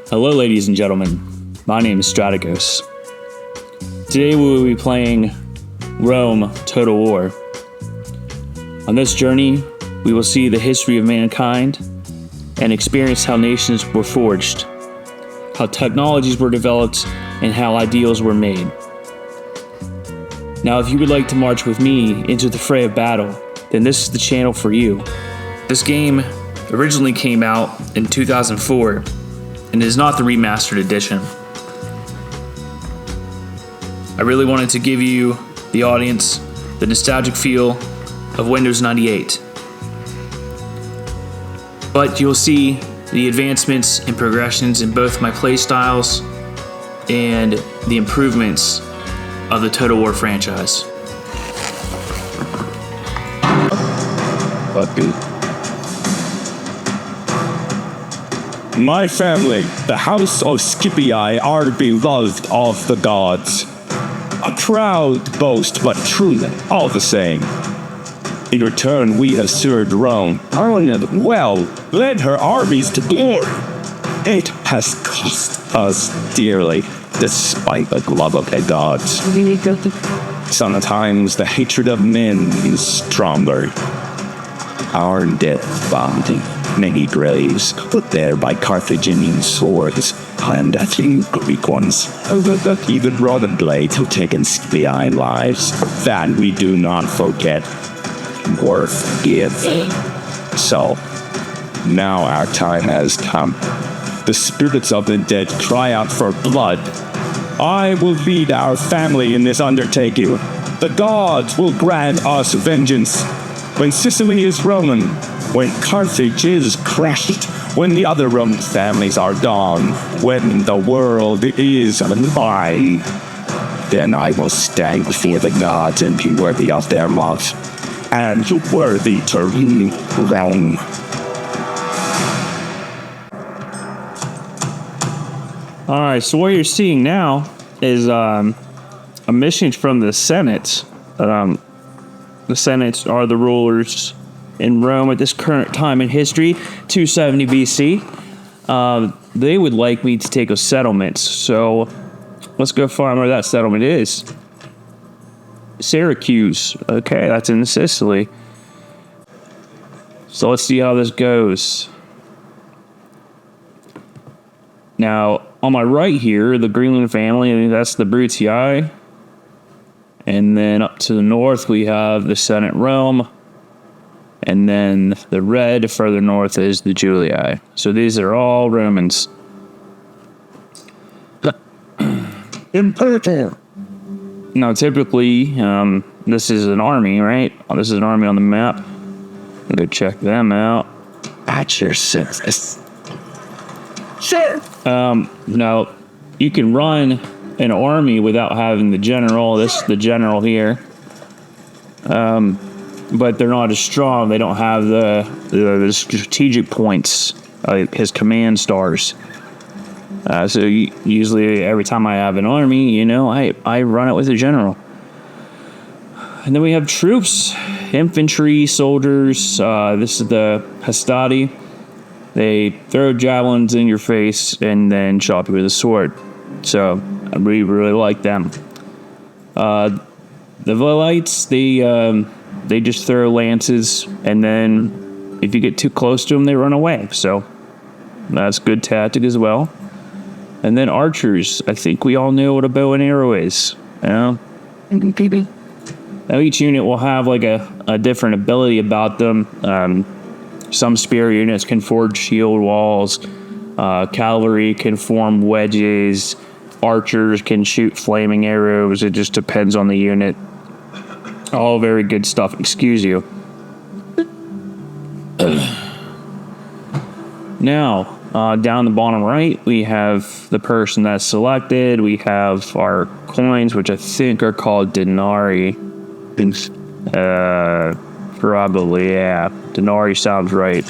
Hello, ladies and gentlemen. My name is Strategos. Today we will be playing Rome Total War. On this journey, we will see the history of mankind and experience how nations were forged, how technologies were developed, and how ideals were made. Now, if you would like to march with me into the fray of battle, then this is the channel for you. This game originally came out in 2004 and is not the remastered edition. I really wanted to give you, the audience, the nostalgic feel of Windows 98. But you'll see the advancements and progressions in both my playstyles and the improvements of the Total War franchise. My family, the House of Scipii, are beloved of the gods. A proud boast, but truly all the same. In return, we have served Rome, and well, led her armies to glory. It has cost us dearly, despite the love of the gods. Sometimes the hatred of men is stronger. Our death bound many graves, put there by Carthaginian swords, and I think Greek ones. Even Roman blades have taken Scipii lives. That we do not forget or forgive. So, now our time has come. The spirits of the dead cry out for blood. I will lead our family in this undertaking. The gods will grant us vengeance. When Sicily is Roman, when Carthage is crushed, when the other Roman families are gone, when the world is mine, then I will stand before the gods and be worthy of their love, and worthy to rule Rome. Alright, so what you're seeing now is a mission from the Senate. The Senate are the rulers in Rome at this current time in history, 270 BC. They would like me to take a settlement, so let's go find where that settlement is. Syracuse. Okay, that's in Sicily. So let's see how this goes. Now, on my right here, the Greenland family, that's the Brutii. And then up to the north, we have the Senate Rome. And then the red further north is the Julii. So these are all Romans. Important. Now, typically, this is an army, right? This is an army on the map. Go check them out. At your service. Sure. Now, you can run an army without having the general. This is the general here. But they're not as strong. They don't have the strategic points, his command stars. So usually every time I have an army, I run it with a general. And then we have troops, infantry, soldiers. This is the hastati. They throw javelins in your face and then chop you with a sword. So I really, really like them. The Velites, they just throw lances, and then if you get too close to them, they run away. So that's good tactic as well. And then archers. I think we all know what a bow and arrow is. Now each unit will have like a different ability about them. Some spear units can forge shield walls. Cavalry can form wedges. Archers can shoot flaming arrows. It just depends on the unit. All very good stuff. Excuse you. Now, down the bottom right, we have the person that's selected. We have our coins, which I think are called denarii. Probably, yeah. Denarii sounds right.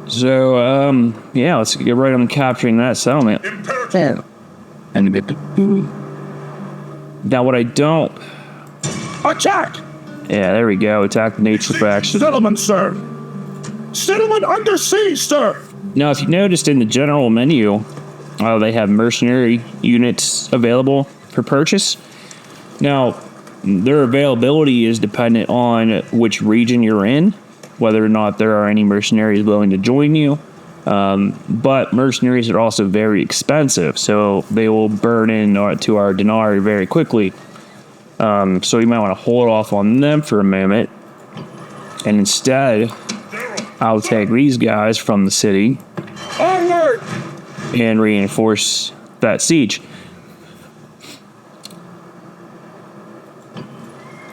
So, yeah, let's get right on capturing that settlement. Now, what I don't... Attack! Yeah, there we go. Attack the nature faction. Settlement, sir. Settlement under siege, sir. Now, if you noticed in the general menu, they have mercenary units available for purchase. Now, their availability is dependent on which region you're in, whether or not there are any mercenaries willing to join you. But mercenaries are also very expensive, so they will burn to our denarii very quickly. So you might want to hold off on them for a moment, and instead, I'll take these guys from the city and reinforce that siege.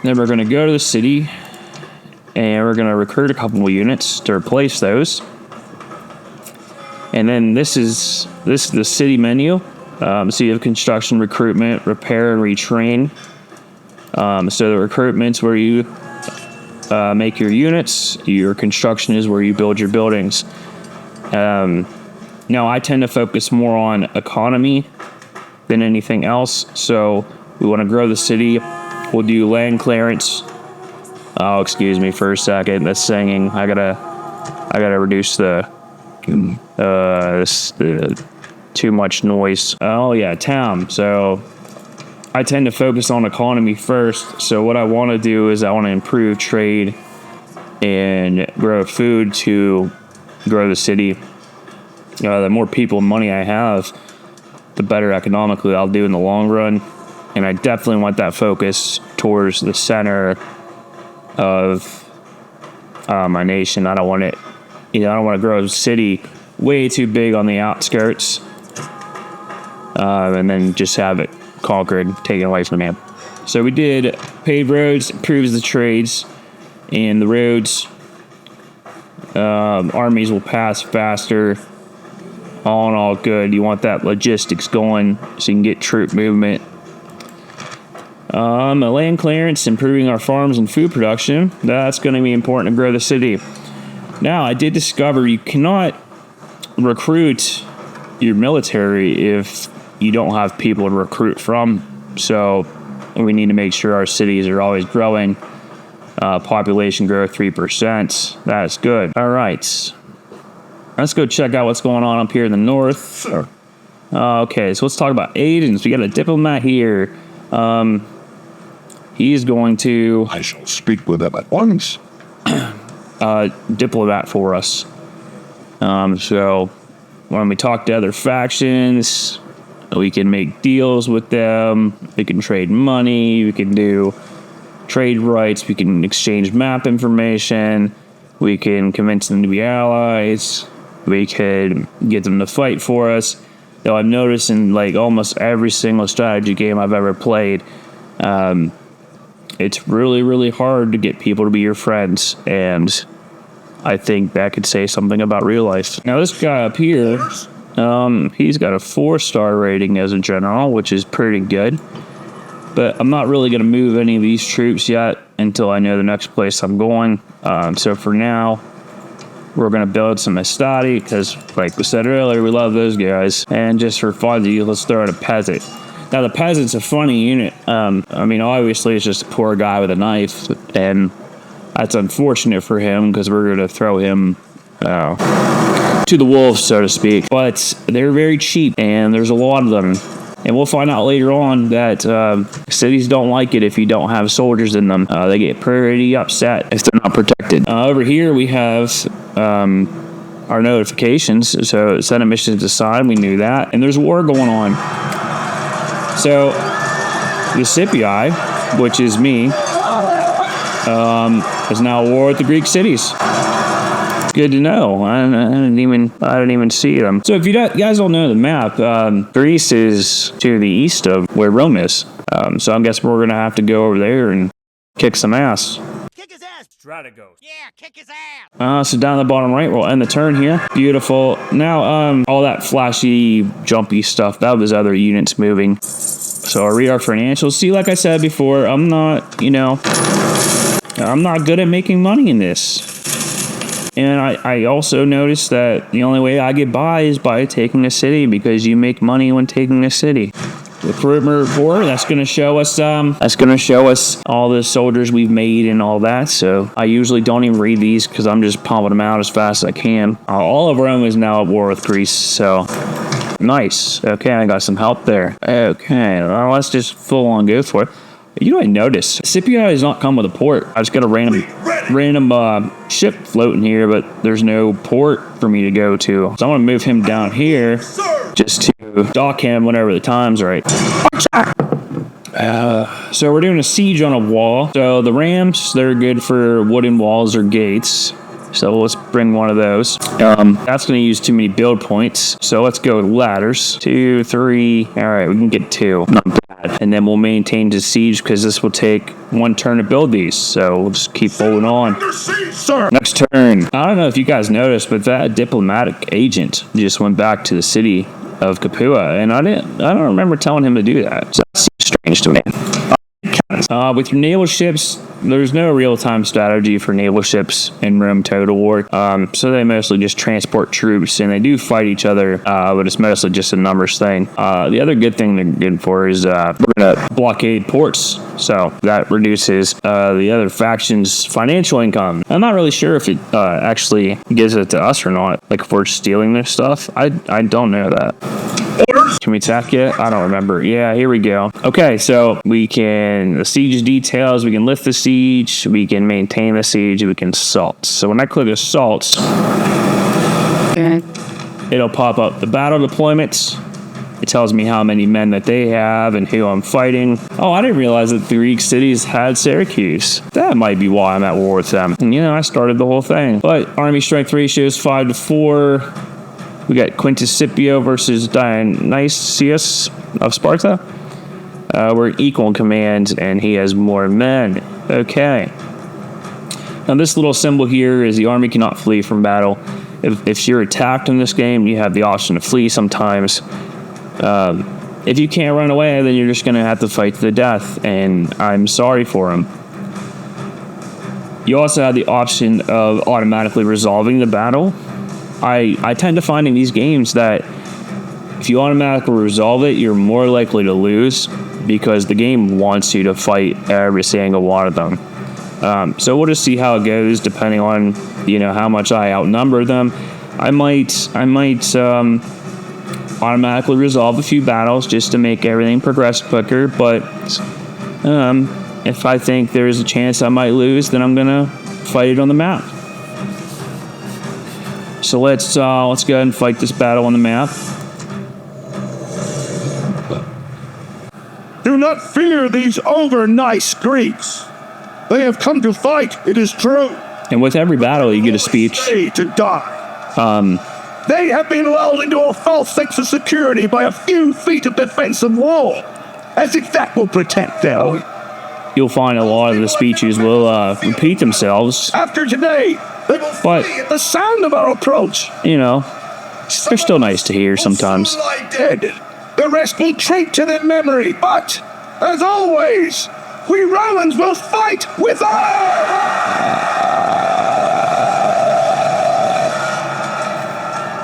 Then we're going to go to the city, and we're going to recruit a couple of units to replace those. And then this is the city menu. So you have construction, recruitment, repair, and retrain. So the recruitment's where you make your units. Your construction is where you build your buildings. Now, I tend to focus more on economy than anything else. So we want to grow the city. We'll do land clearance. Oh, excuse me for a second. That's singing. I gotta reduce the too much noise. Oh yeah, town. So I tend to focus on economy first. So what I want to do is I want to improve trade and grow food to grow the city. The more people and money I have, the better economically I'll do in the long run. And I definitely want that focus towards the center of my nation. I don't want it, I don't want to grow a city way too big on the outskirts, and then just have it conquered, taken away from me. So we did paved roads, improves the trades, and the roads. Armies will pass faster. All in all, good. You want that logistics going so you can get troop movement. A land clearance, improving our farms and food production. That's going to be important to grow the city. Now, I did discover you cannot recruit your military if you don't have people to recruit from. So we need to make sure our cities are always growing. Population growth 3%. That's good. All right. Let's go check out what's going on up here in the north. Sure. Okay, so let's talk about agents. We got a diplomat here. He's going to... I shall speak with them at once. Diplomat for us. So when we talk to other factions, we can make deals with them. We can trade money. We can do trade rights. We can exchange map information. We can convince them to be allies. We could get them to fight for us. Though I've noticed in like almost every single strategy game I've ever played, it's really, really hard to get people to be your friends. And I think that could say something about real life. Now this guy up here, he's got a 4-star rating as a general, which is pretty good. But I'm not really going to move any of these troops yet until I know the next place I'm going. So for now, we're going to build some Estati because, like we said earlier, we love those guys. And just for fun, let's throw in a peasant. Now, the peasant's a funny unit. I mean, obviously, it's just a poor guy with a knife. And that's unfortunate for him because we're going to throw him to the wolves, so to speak. But they're very cheap, and there's a lot of them. And we'll find out later on that cities don't like it if you don't have soldiers in them. They get pretty upset if they're not protected. Over here we have our notifications. So Senate missions assigned, we knew that. And there's war going on. So the Scipii, which is me, is now at war with the Greek cities. Good to know. I didn't even see them. So if you guys don't know the map, Greece is to the east of where Rome is. So I guess we're gonna have to go over there and kick some ass. Kick his ass, Strategos. Yeah, kick his ass. So down the bottom right, we'll end the turn here. Beautiful. Now, all that flashy, jumpy stuff, that was other units moving. So I'll read our financials. See, like I said before, I'm not good at making money in this. And I also noticed that the only way I get by is by taking a city because you make money when taking a city. recruitment report. That's going to show us all the soldiers we've made and all that. So I usually don't even read these because I'm just pumping them out as fast as I can. All of Rome is now at war with Greece, so nice. Okay, I got some help there. Okay, well, let's just full on go for it. You know what I noticed? Scipii does not come with a port. I just got a random ship floating here, but there's no port for me to go to. So I'm going to move him down here just to dock him whenever the time's right. So we're doing a siege on a wall. So the rams, they're good for wooden walls or gates. So let's bring one of those. That's going to use too many build points. So let's go ladders. 2, 3. All right, we can get 2. Not bad. And then we'll maintain the siege because this will take 1 turn to build these. So we'll just keep holding on. Next turn. I don't know if you guys noticed, but that diplomatic agent just went back to the city of Capua, and I don't remember telling him to do that. So that seems strange to me. With your naval ships, there's no real-time strategy for naval ships in Rome Total War. So they mostly just transport troops, and they do fight each other, but it's mostly just a numbers thing. The other good thing they're good for is we're gonna blockade ports, so that reduces the other faction's financial income. I'm not really sure if it actually gives it to us or not. Like if we're stealing their stuff, I don't know that. Can we attack yet? I don't remember. Yeah, here we go. Okay, so we can, the siege details, we can lift the siege, we can maintain the siege, we can assault. So when I click assault, it'll pop up the battle deployments. It tells me how many men that they have and who I'm fighting. Oh, I didn't realize that the Greek cities had Syracuse. That might be why I'm at war with them. And, you know, I started the whole thing. But army strength ratio is 5-4. We got Quintus Scipio versus Dionysius of Sparta. We're equal in command, and he has more men. Okay. Now, this little symbol here is the army cannot flee from battle. If you're attacked in this game, you have the option to flee sometimes. If you can't run away, then you're just going to have to fight to the death, and I'm sorry for him. You also have the option of automatically resolving the battle. I tend to find in these games that if you automatically resolve it, you're more likely to lose because the game wants you to fight every single one of them. So we'll just see how it goes depending on, you know, how much I outnumber them. I might automatically resolve a few battles just to make everything progress quicker, but if I think there's a chance I might lose, then I'm gonna fight it on the map. So let's go ahead and fight this battle on the map. Do not fear these over-nice Greeks. They have come to fight, it is true. And with every battle, you get a speech. To die. They have been lulled into a false sense of security by a few feet of defensive wall, as if that will protect them. You'll find a lot of the speeches will repeat themselves. After today, they will flee at the sound of our approach. You know, they're still nice to hear sometimes. Some lie dead. The rest will treat to their memory, but, as always, we Romans will fight with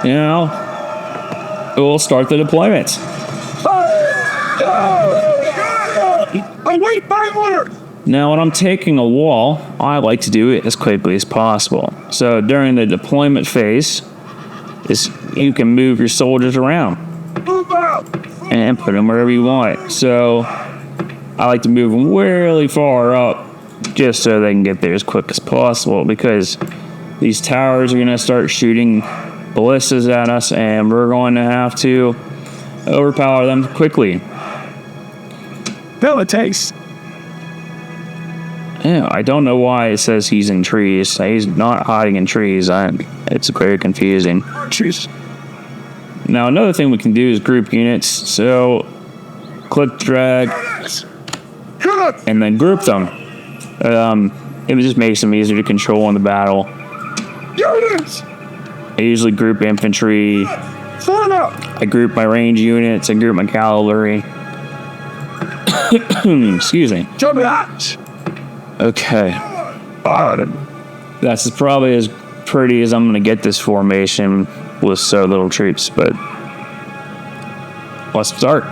You know, we'll start the deployment. Await my order. Now, when I'm taking a wall, I like to do it as quickly as possible. So during the deployment phase, you can move your soldiers around Move out. and put them wherever you want. So I like to move them really far up just so they can get there as quick as possible, because these towers are going to start shooting ballistas at us, and we're going to have to overpower them quickly. Fill a taste. Yeah, I don't know why it says he's in trees. He's not hiding in trees. It's very confusing. Trees. Now, another thing we can do is group units. So, click, drag, and then group them. It just makes them easier to control in the battle. Units. I usually group infantry. Form up. I group my range units. I group my cavalry. Excuse me. Jump that. Okay. That's probably as pretty as I'm going to get this formation with so little troops, but let's start.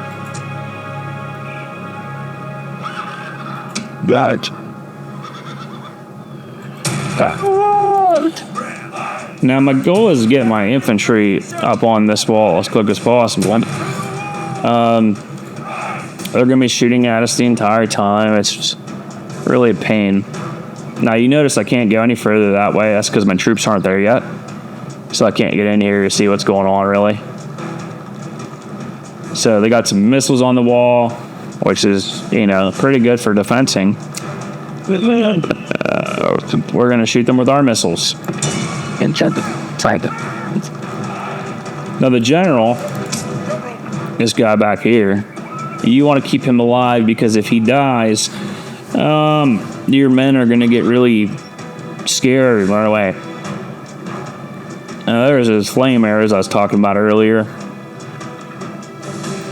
Right. Now, my goal is to get my infantry up on this wall as quick as possible. They're going to be shooting at us the entire time. It's just really a pain. Now, you notice I can't go any further that way. That's because my troops aren't there yet. So I can't get in here to see what's going on, really. So they got some missiles on the wall, which is, pretty good for defensing. We're going to shoot them with our missiles. Now, the general, this guy back here, you want to keep him alive because if he dies, your men are going to get really scared and run away. There's those flame arrows I was talking about earlier.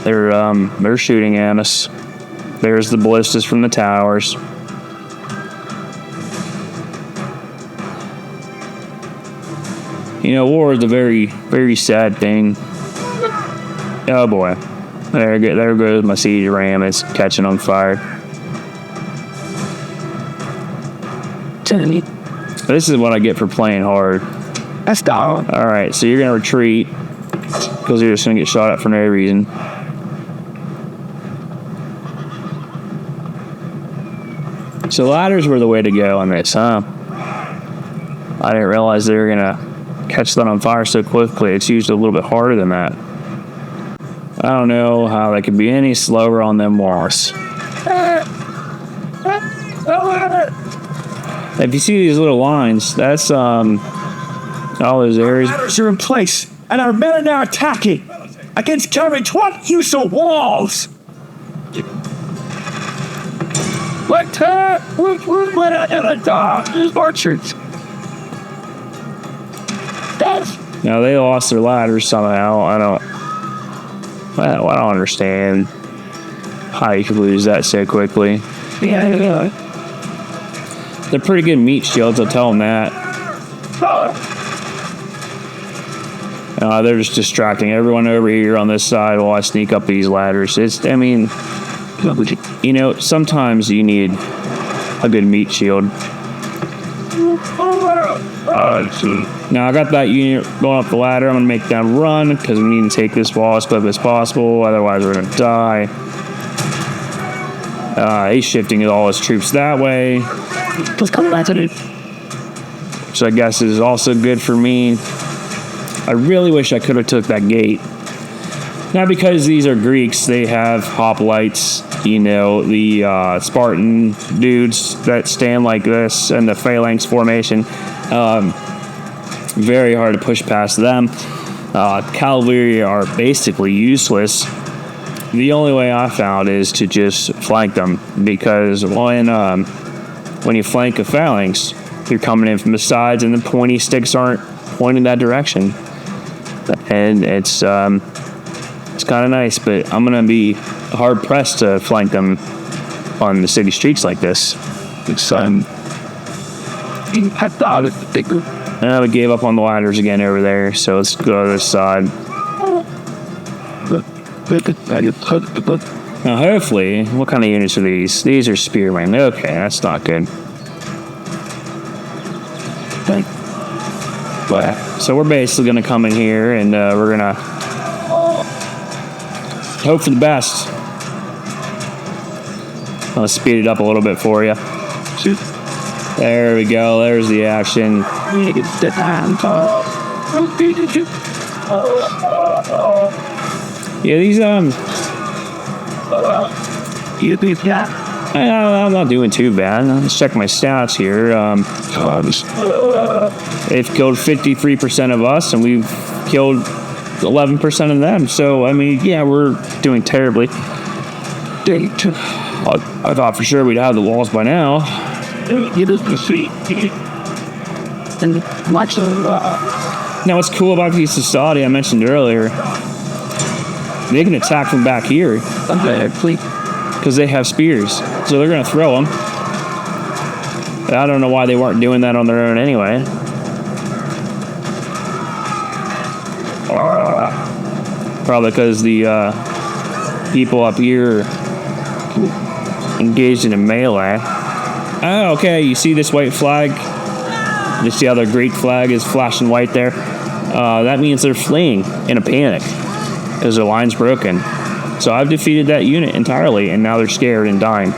They're shooting at us. There's the ballistas from the towers. War is a very, very sad thing. Oh boy. There goes my siege ram. It's catching on fire. This is what I get for playing hard. That's down. Alright, so you're going to retreat because you're just going to get shot at for no reason. So ladders were the way to go on this, huh? I didn't realize they were going to catch that on fire so quickly. It's usually a little bit harder than that. I don't know how they could be any slower on them walls. If you see these little lines, that's all those areas. Ladders are in place, and our men are now attacking against coverage. What use of walls? What orchards? Now they lost their ladders somehow. I don't understand how you could lose that so quickly. Yeah. They're pretty good meat shields, I'll tell them that. They're just distracting everyone over here on this side while I sneak up these ladders. Sometimes you need a good meat shield. Now I got that unit going up the ladder. I'm going to make them run because we need to take this wall as quick as possible. Otherwise we're going to die. He's shifting all his troops that way. Which I guess is also good for me. I really wish I could have took that gate. Not because these are Greeks. They have hoplites. The Spartan dudes that stand like this in the phalanx formation. Very hard to push past them. Cavalry are basically useless. The only way I found is to just flank them, because when you flank a phalanx, you're coming in from the sides and the pointy sticks aren't pointing that direction, and it's kind of nice, but I'm gonna be hard pressed to flank them on the city streets like this. We gave up on the ladders again over there, so let's go to this side. Now, hopefully, what kind of units are these? These are spearmen. Okay, that's not good. So we're basically going to come in here, and we're going to hope for the best. I'll speed it up a little bit for you. There we go. There's the action. Yeah, these I'm not doing too bad. Let's check my stats here. They've killed 53% of us, and we've killed 11% of them. So, yeah, we're doing terribly. I thought for sure we'd have the walls by now. Now, what's cool about these society I mentioned earlier, they can attack from back here because they have spears, so they're going to throw them. I don't know why they weren't doing that on their own anyway. Probably because the people up here engaged in a melee. Oh, okay. You see this white flag? You see how the Greek flag is flashing white there? That means they're fleeing in a panic as their line's broken. So I've defeated that unit entirely, and now they're scared and dying.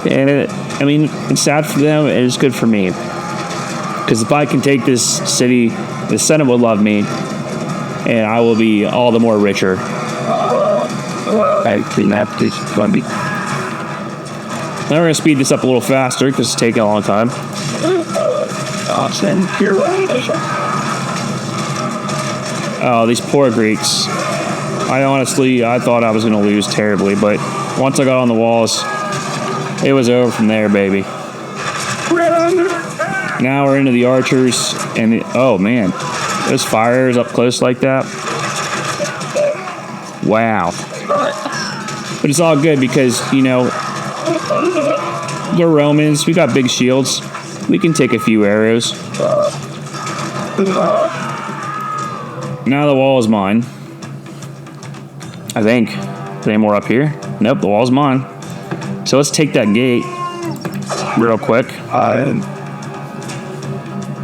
And it's sad for them, and it's good for me. Because if I can take this city, the Senate will love me, and I will be all the more richer. I think that's going to be. Now we're going to speed this up a little faster, because it's taking a long time. Oh, these poor Greeks. I thought I was going to lose terribly, but once I got on the walls, it was over from there, baby. Now we're into the archers, and oh man, those fires up close like that. Wow. But it's all good because, you know, we're Romans, we got big shields. We can take a few arrows. Now the wall is mine. I think. Is any more up here? Nope, the wall's mine. So let's take that gate real quick.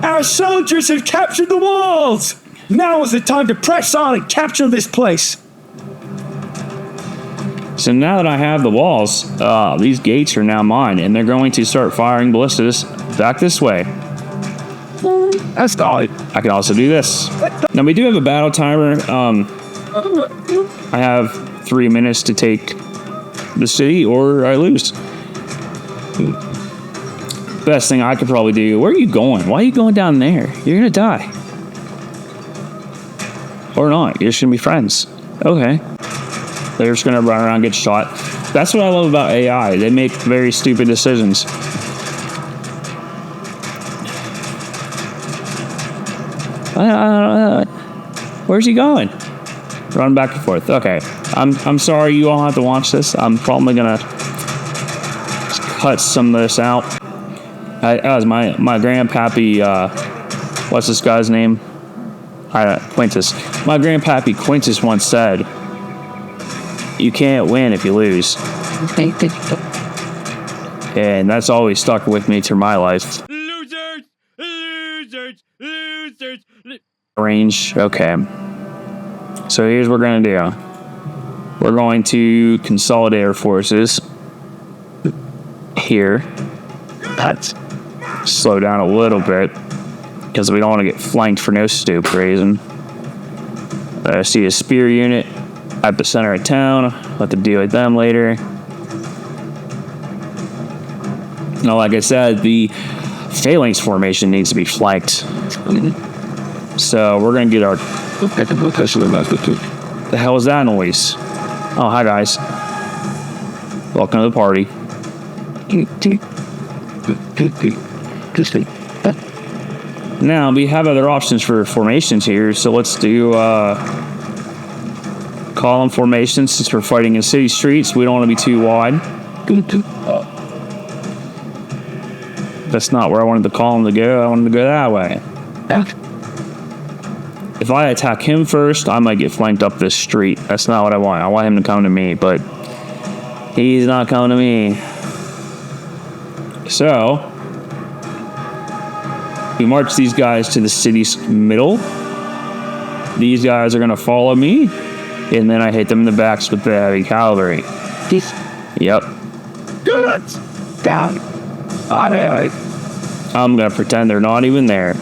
Our soldiers have captured the walls! Now is the time to press on and capture this place. So now that I have the walls, these gates are now mine, and they're going to start firing ballistas back this way. That's solid. I can also do this. Now we do have a battle timer. I have 3 minutes to take the city, or I lose. Best thing I could probably do. Where are you going? Why are you going down there? You're gonna die. Or not. You're just gonna be friends. Okay. They're just gonna run around and get shot. That's what I love about AI. They make very stupid decisions. Where's he going? Run back and forth. Okay. I'm sorry you all have to watch this. I'm probably gonna cut some of this out. As my grandpappy, what's this guy's name? Quintus. My grandpappy Quintus once said, "You can't win if you lose." And that's always stuck with me through my life. Losers! Losers! Losers! Range. Okay. So here's what we're gonna do. We're going to consolidate our forces here. That's slow down a little bit because we don't want to get flanked for no stupid reason. I see a spear unit at the center of town. I'll have to deal with them later. Now, like I said, the phalanx formation needs to be flanked. So we're gonna get our. The hell is that noise? Oh, hi guys. Welcome to the party. Now we have other options for formations here, so let's do column formations. Since we're fighting in city streets, we don't want to be too wide. That's not where I wanted the column to go. I wanted to go that way. If I attack him first, I might get flanked up this street. That's not what I want. I want him to come to me, but he's not coming to me. So we march these guys to the city's middle. These guys are going to follow me, and then I hit them in the backs with the heavy cavalry. Yep. Good. Down. I'm going to pretend they're not even there.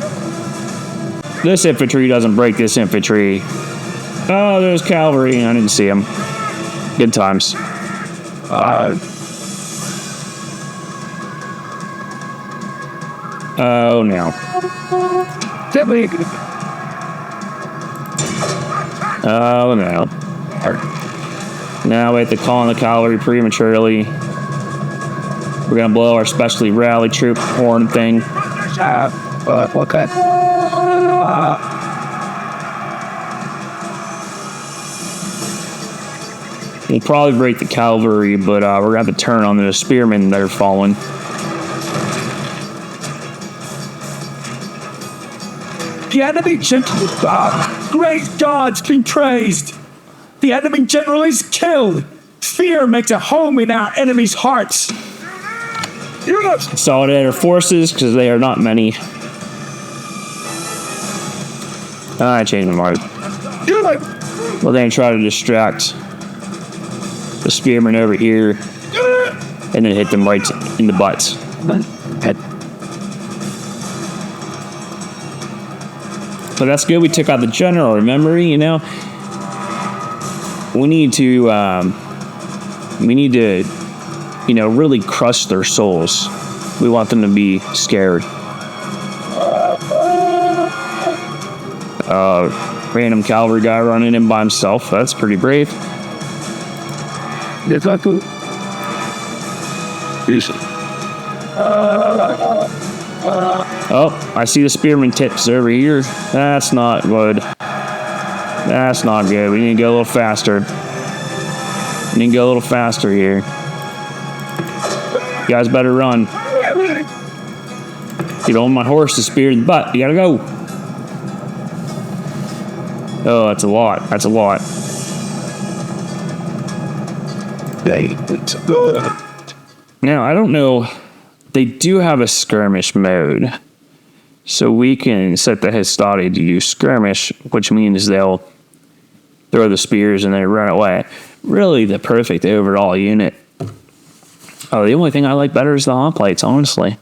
This infantry doesn't break this infantry. Oh, there's cavalry. I didn't see them. Good times. Oh, no. Oh, no. Now we have to call on the cavalry prematurely. We're going to blow our specially rally troop horn thing. Okay. We'll probably break the cavalry, but we're going to have to turn on the spearmen that are falling. The enemy general, great gods be praised. The enemy general is killed. Fear makes a home in our enemies' hearts. You're not. Consolidate our forces, because they are not many. I changed my mind. You're like. Well, then try to distract the spearmen over here, and then hit them right in the butts. Head. But that's good. We took out the general. Remember, you know, we need to, you know, really crush their souls. We want them to be scared. Random cavalry guy running in by himself. That's pretty brave. It's not good. Oh, I see the spearman tips over here. That's not good. That's not good. We need to go a little faster. We need to go a little faster here. You guys better run. Get on my horse to spear the butt. You gotta go. Oh, that's a lot. That's a lot. Now, I don't know. They do have a skirmish mode. So we can set the Histati to use skirmish, which means they'll throw the spears and then run away. Really the perfect overall unit. Oh, the only thing I like better is the hoplites, honestly.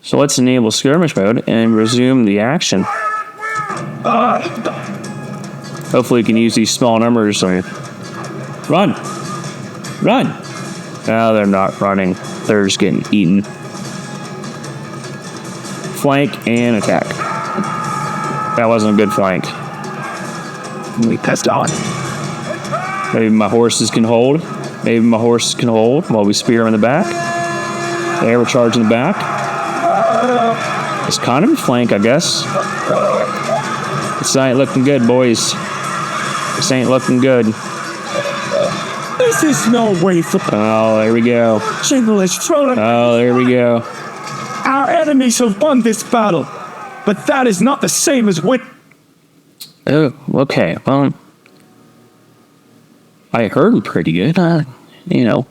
So let's enable skirmish mode and resume the action. Hopefully we can use these small numbers. Run! Run! No, they're not running. They're just getting eaten. Flank and attack. That wasn't a good flank. We passed on. Maybe my horses can hold. Maybe my horses can hold while we spear them in the back. There, we're charging the back. It's kind of a flank, I guess. This ain't looking good, boys. This ain't looking good. This is no way for. Oh, there we go. Jingle is trolling. Oh, there we go. Our enemies have won this battle, but that is not the same as win. Oh, okay. Well, I heard him pretty good. You know,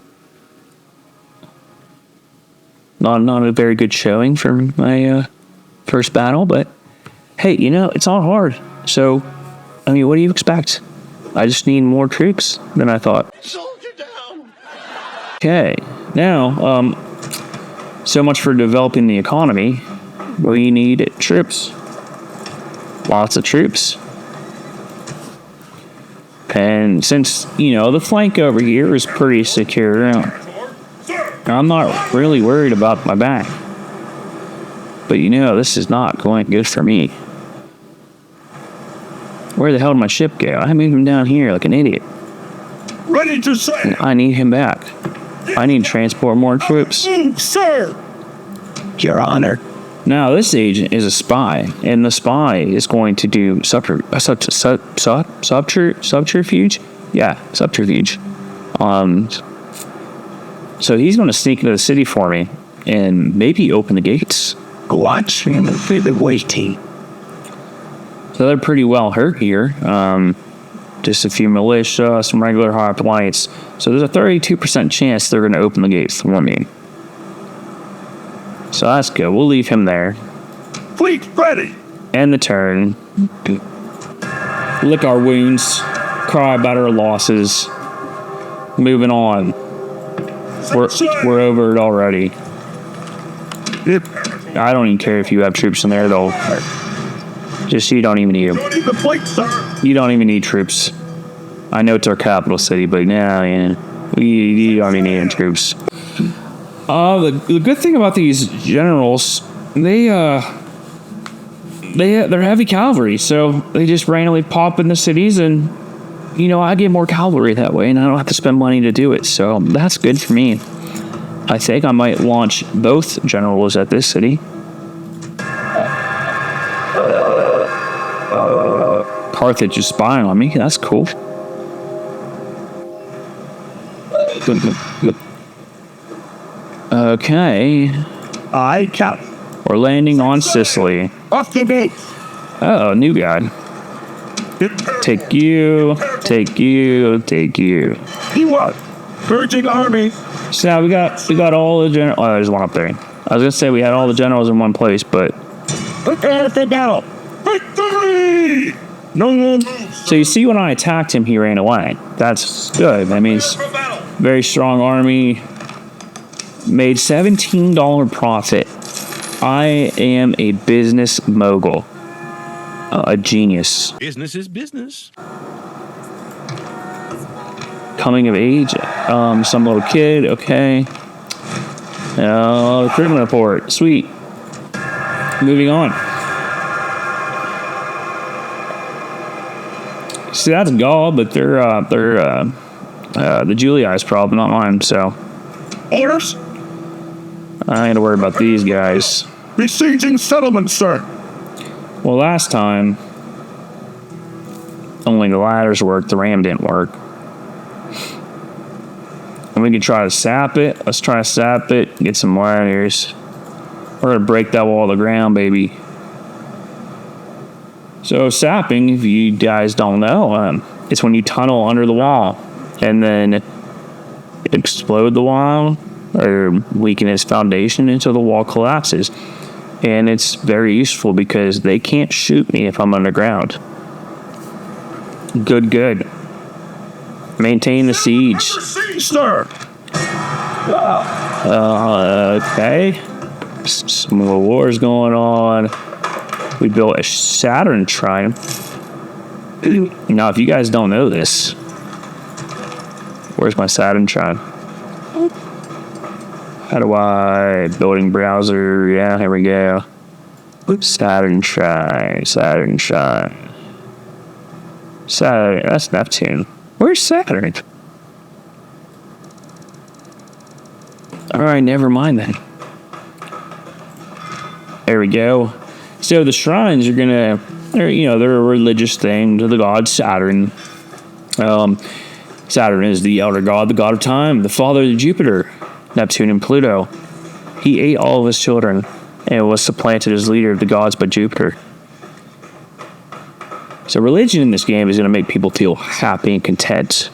not a very good showing for my first battle, but hey, you know, it's all hard. So, I mean, what do you expect? I just need more troops than I thought. Soldier down. Okay, now, so much for developing the economy. We need troops. Lots of troops. And since, you know, the flank over here is pretty secure, I'm not really worried about my back. But, you know, this is not going good for me. Where the hell did my ship go? I moved him down here like an idiot. Ready to say. And I need him back. I need to transport more troops. Sir. Your Honor. Now, this agent is a spy, and the spy is going to do subterfuge? Yeah, subterfuge. So he's going to sneak into the city for me and maybe open the gates. Watching and waiting. So they're pretty well hurt here. Just a few militia, some regular hoplites. So there's a 32% chance they're going to open the gates for me. So that's good. We'll leave him there. Fleet ready. End the turn. Lick our wounds. Cry about our losses. Moving on. We're over it already. I don't even care if you have troops in there, though. Just you don't even need them. You don't even need troops. I know it's our capital city, but nah, man, you don't even need any troops. The good thing about these generals, they're heavy cavalry, so they just randomly pop in the cities, and you know, I get more cavalry that way, and I don't have to spend money to do it. So that's good for me. I think I might launch both generals at this city. Carthage is spying on me. That's cool. Okay. I cap. We're landing on Sicily. Off the gate. Oh, new guy. Take you, take you, take you. He was. Purging army. So now we got all the generals. Oh, there's one up there. I was gonna say we had all the generals in one place, but Prepare for battle. Victory! No. so you see when I attacked him, he ran away. That's good. That means very strong army. Made $17 profit. I am a business mogul. A genius. Business is business. Coming of age. Some little kid. Okay. Criminal report. Sweet. Moving on. See, that's Gaul, but they're the Julii's problem, not mine. So Orders. I ain't to worry about these guys. Besieging settlement, sir. Well, last time only the ladders worked. The ram didn't work. And we can try to sap it. Let's try to sap it. Get some ladders. We're gonna break that wall to the ground, baby. So sapping, if you guys don't know, it's when you tunnel under the wall and then explode the wall or weaken its foundation until the wall collapses. And it's very useful because they can't shoot me if I'm underground. Good. Maintain the siege. Siege, sir. Okay. Some little wars going on. We built a Saturn shrine. Now, if you guys don't know this, where's my Saturn shrine? How do I building browser? Yeah, here we go. Saturn shrine. Saturn. That's Neptune. Where's Saturn? All right, never mind then. There we go. So the shrines are they're a religious thing to the god Saturn. Saturn is the elder god, the god of time, the father of Jupiter, Neptune, and Pluto. He ate all of his children and was supplanted as leader of the gods by Jupiter. So religion in this game is going to make people feel happy and content,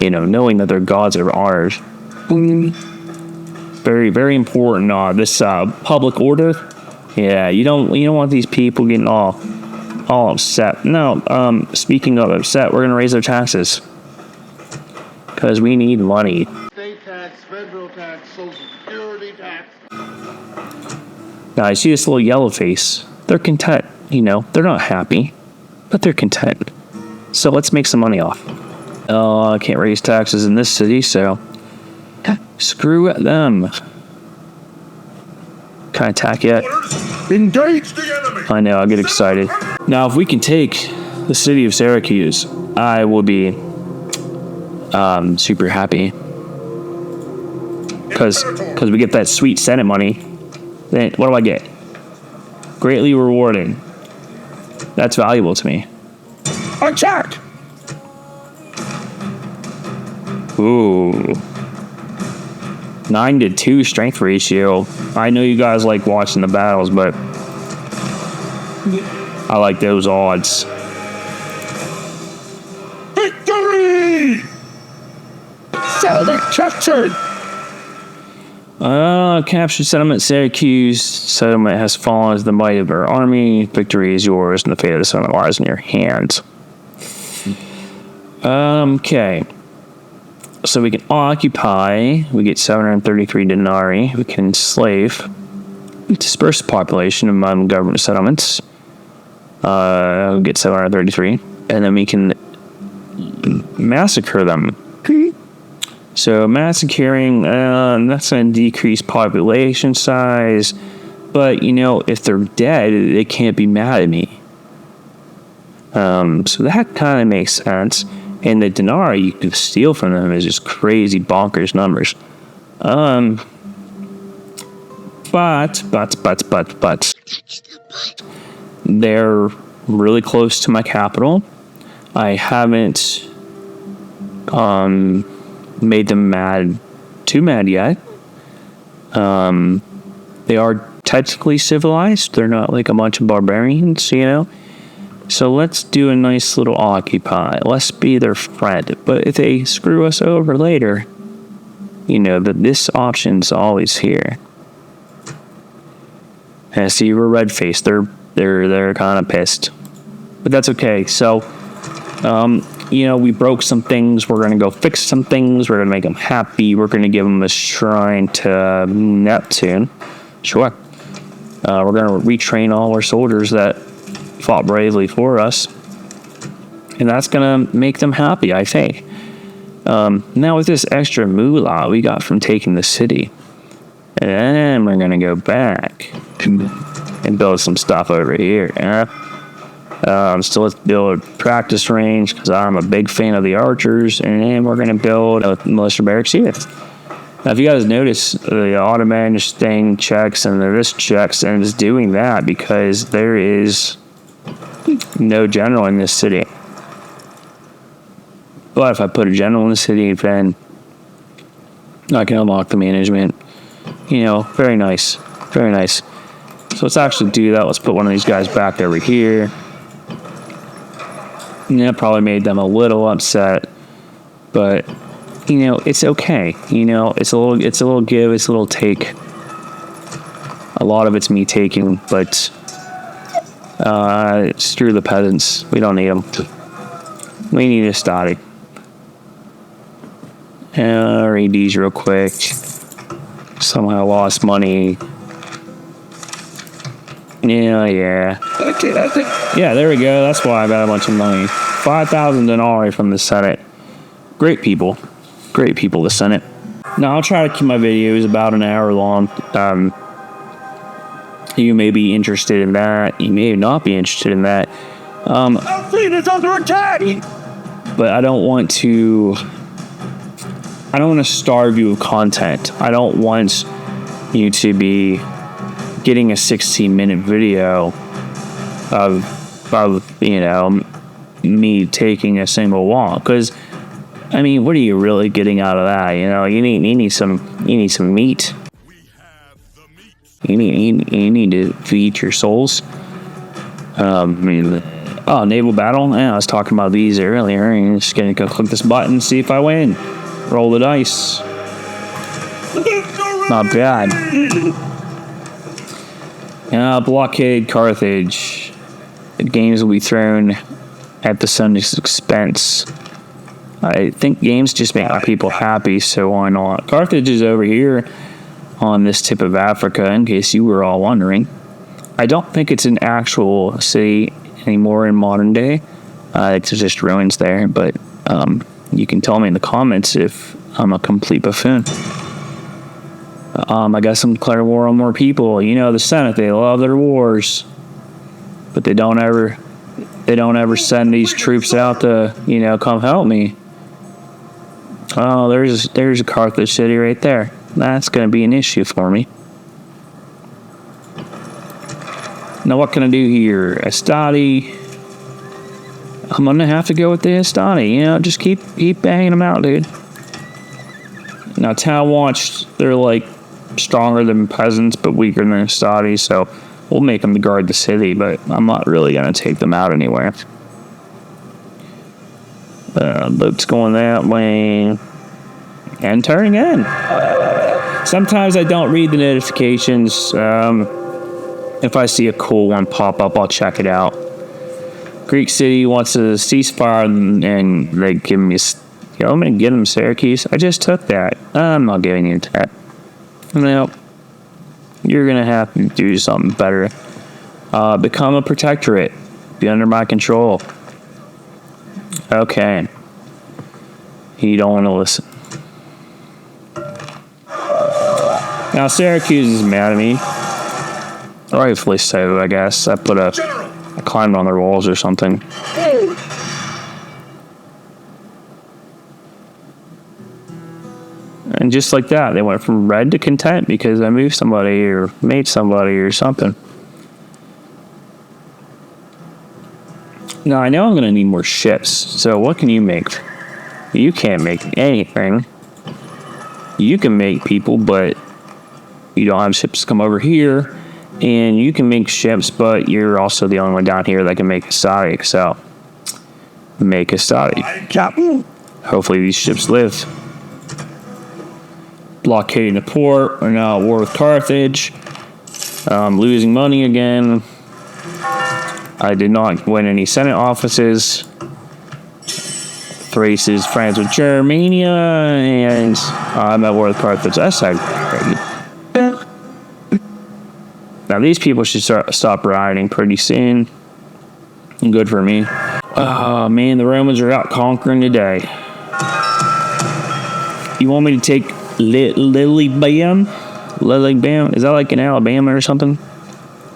knowing that their gods are ours. Very, very important. This public order. Yeah, you don't want these people getting all upset. No, speaking of upset, we're gonna raise their taxes because we need money. State tax, federal tax, social security tax. Now, you see this little yellow face. They're content. They're not happy, but they're content. So let's make some money off. I can't raise taxes in this city, so screw them. Can't attack yet. Engage the enemy. I know, I get excited. Now, if we can take the city of Syracuse, I will be super happy. Because we get that sweet Senate money. Then what do I get? Greatly rewarding. That's valuable to me. Attack. Ooh. 9-2 strength ratio. I know you guys like watching the battles, but I like those odds. Victory! Settlement captured. Captured settlement Syracuse. Settlement has fallen as the might of our army. Victory is yours, and the fate of the settlement lies in your hands. Okay. So we can occupy. We get 733 denarii. We can enslave. We disperse the population among government settlements. We get 733. And then we can massacre them. So massacring, that's going to decrease population size. But, if they're dead, they can't be mad at me. So that kind of makes sense. And the denarii you can steal from them is just crazy bonkers numbers. But they're really close to my capital. I haven't made them too mad yet. They are technically civilized. They're not like a bunch of barbarians, So let's do a nice little occupy. Let's be their friend. But if they screw us over later, you know, that this option's always here. And I see we're red-faced. They're kind of pissed, but that's okay. So, you know, we broke some things. We're gonna go fix some things. We're gonna make them happy. We're gonna give them a shrine to Neptune. Sure. We're gonna retrain all our soldiers that fought bravely for us, and that's gonna make them happy, I think. Now with this extra moolah we got from taking the city, and we're gonna go back and build some stuff over here. So let's build a practice range because I'm a big fan of the archers, and then we're gonna build a militia barracks here. Now, if you guys notice, the Ottoman thing checks and this checks, and it's doing that because there is no general in this city. But if I put a general in the city, then I can unlock the management. You know, very nice. Very nice. So let's actually do that. Let's put one of these guys back over here. And that probably made them a little upset. But, you know, it's okay. You know, it's a little give, it's a little take. A lot of it's me taking, but screw the peasants. We don't need them. We need a study. Read these real quick. Somehow lost money. Yeah. Okay, I think. Yeah, there we go. That's why I got a bunch of money. 5,000 denarii from the Senate. Great people. Great people, the Senate. Now, I'll try to keep my videos about an hour long. You may be interested in that. You may not be interested in that. Our fleet is under attack! But I don't want to starve you of content. I don't want you to be getting a 16-minute video of you know, me taking a single walk. Because, I mean, what are you really getting out of that? You know, you need some meat. You need to feed your souls. Naval battle. Yeah, I was talking about these earlier. I'm just gonna go click this button and see if I win. Roll the dice. Not bad. Blockade Carthage. The games will be thrown at the Sunday's expense. I think games just make people happy, so why not? Carthage is over here on this tip of Africa, in case you were all wondering. I don't think it's an actual city anymore in modern day. It's just ruins there, but you can tell me in the comments if I'm a complete buffoon. I got some declare war on more people. You know, the Senate, they love their wars, but they don't ever send these troops out to, you know, come help me. Oh, there's a Carthage city right there. That's going to be an issue for me. Now, what can I do here? Astadi. I'm going to have to go with the Astadi. You know, just keep banging them out, dude. Now, Town Watch, they're like stronger than peasants, but weaker than Astadi, so we'll make them to guard the city, but I'm not really going to take them out anywhere. Boat's going that way. And turning in. Sometimes I don't read the notifications. If I see a cool one pop up, I'll check it out. Greek City wants a ceasefire, and they give me, I'm going to get them Syracuse. I just took that. I'm not giving you that. No. You're going to have to do something better. Become a protectorate. Be under my control. Okay. You don't want to listen. Now, Syracuse is mad at me. Rightfully so, I guess. I climbed on their walls or something. And just like that, they went from red to content because I moved somebody or made somebody or something. Now, I know I'm going to need more ships, so what can you make? You can't make anything. You can make people, but you don't have ships to come over here. And you can make ships, but you're also the only one down here that can make a study. So, make a study. Captain. Hopefully these ships live. blockading the port. We're now at war with Carthage. Losing money again. I did not win any Senate offices. Thrace is friends with Germania, and I'm at war with Carthage. That's like now these people should stop rioting pretty soon. Good for me. Oh man, the Romans are out conquering today. You want me to take Lily Bam? Lily Bam? Is that like in Alabama or something?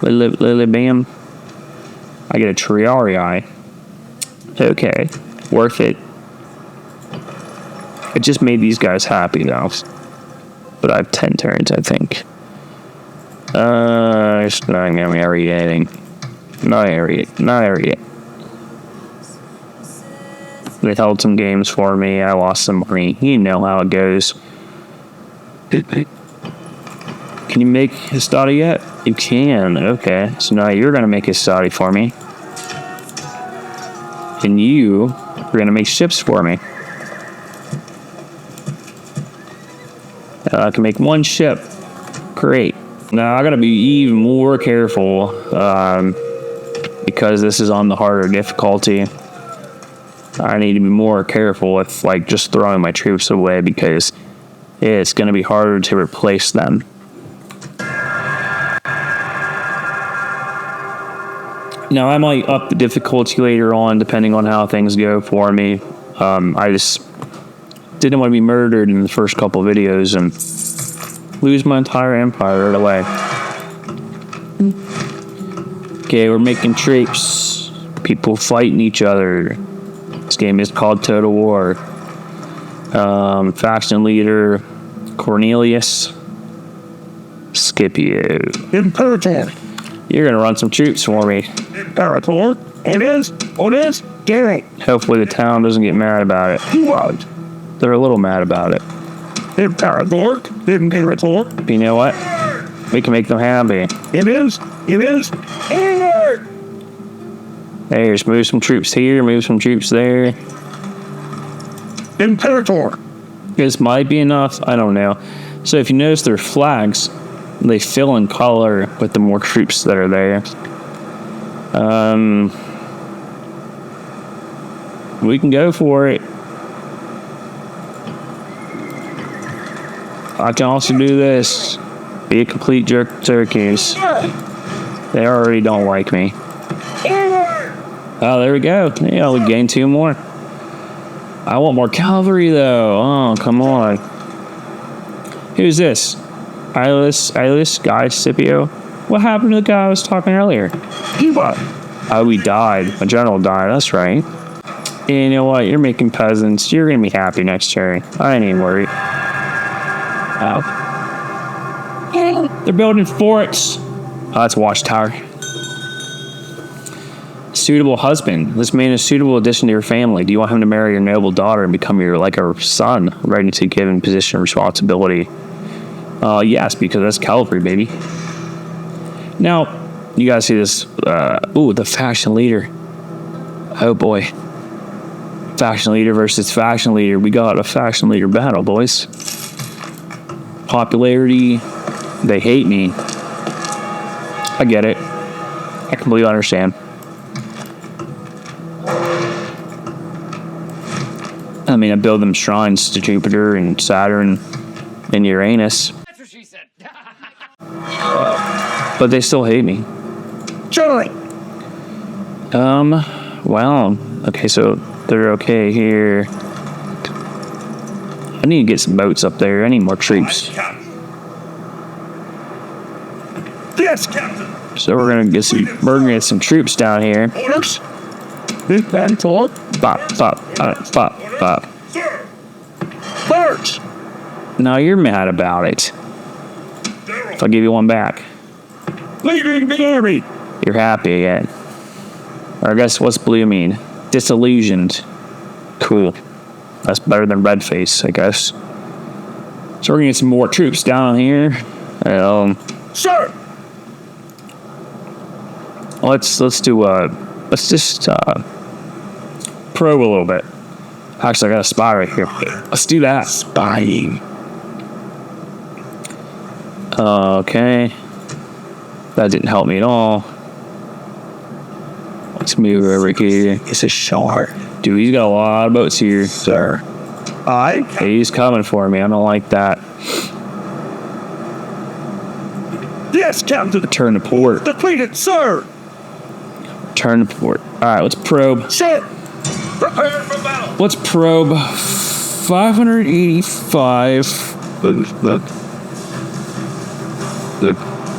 Lily Bam? I get a Triarii. Okay, worth it. It just made these guys happy though. But I have 10 turns, I think. It's not gonna be anything. Not area. They held some games for me. I lost some money. You know how it goes. Can you make Histati yet? You can. Okay. So now you're going to make Histati for me. And you are going to make ships for me. I can make one ship. Great. Now I got to be even more careful because this is on the harder difficulty. I need to be more careful with like just throwing my troops away because it's going to be harder to replace them. Now I might up the difficulty later on depending on how things go for me. I just didn't want to be murdered in the first couple videos and lose my entire empire right away. Okay, we're making troops. People fighting each other. This game is called Total War. Faction leader Cornelius Scipio. Imperator. You're gonna run some troops for me. Imperator. It is. Get it. Hopefully the town doesn't get mad about it. You won't. They're a little mad about it. Imperator. But you know what? We can make them happy. It is. Hey, just move some troops here, move some troops there. Imperator. This might be enough. I don't know. So if you notice their flags, they fill in color with the more troops that are there. We can go for it. I can also do this. Be a complete jerk to Syracuse. They already don't like me. Oh, there we go. Yeah, we gained 2 more. I want more cavalry, though. Oh, come on. Who's this? Eyeless guy, Scipio? What happened to the guy I was talking earlier? He what? Oh, we died. A general died. That's right. You know what? You're making peasants. You're going to be happy next turn. I ain't even worried. Oh. They're building forts. Oh, that's a watchtower. Suitable husband. This man is a suitable addition to your family. Do you want him to marry your noble daughter and become your like a son, ready to give him position of responsibility? Yes, because that's cavalry, baby. Now, you guys see this? The faction leader. Oh boy, faction leader versus faction leader. We got a faction leader battle, boys. Popularity. They hate me. I get it. I completely understand. I mean, I build them shrines to Jupiter and Saturn and Uranus. That's what she said. But they still hate me. Charlie. Well, okay, so they're okay here. I need to get some boats up there. I need more troops. Yes, Captain. So we're gonna get some troops down here. Orders. Imperator. Bop, bop, bop, bop, bop. Sir. March. Now you're mad about it. If I give you one back, Leading the army. you're happy again. Or I guess what's blue mean? Disillusioned. Cool. That's better than red face, I guess. So we're gonna get some more troops down here. Sir. Let's just probe a little bit. Actually, I got a spy right here. Let's do that. Spying. Okay. That didn't help me at all. Let's move over here. It's a shark, Dude, he's got a lot of boats here. sir. He's coming for me. I don't like that. Yes, Captain. Turn to port. Defeated, sir. Turn to port. Alright, let's probe. Shit. Prepare for battle. Let's probe 585.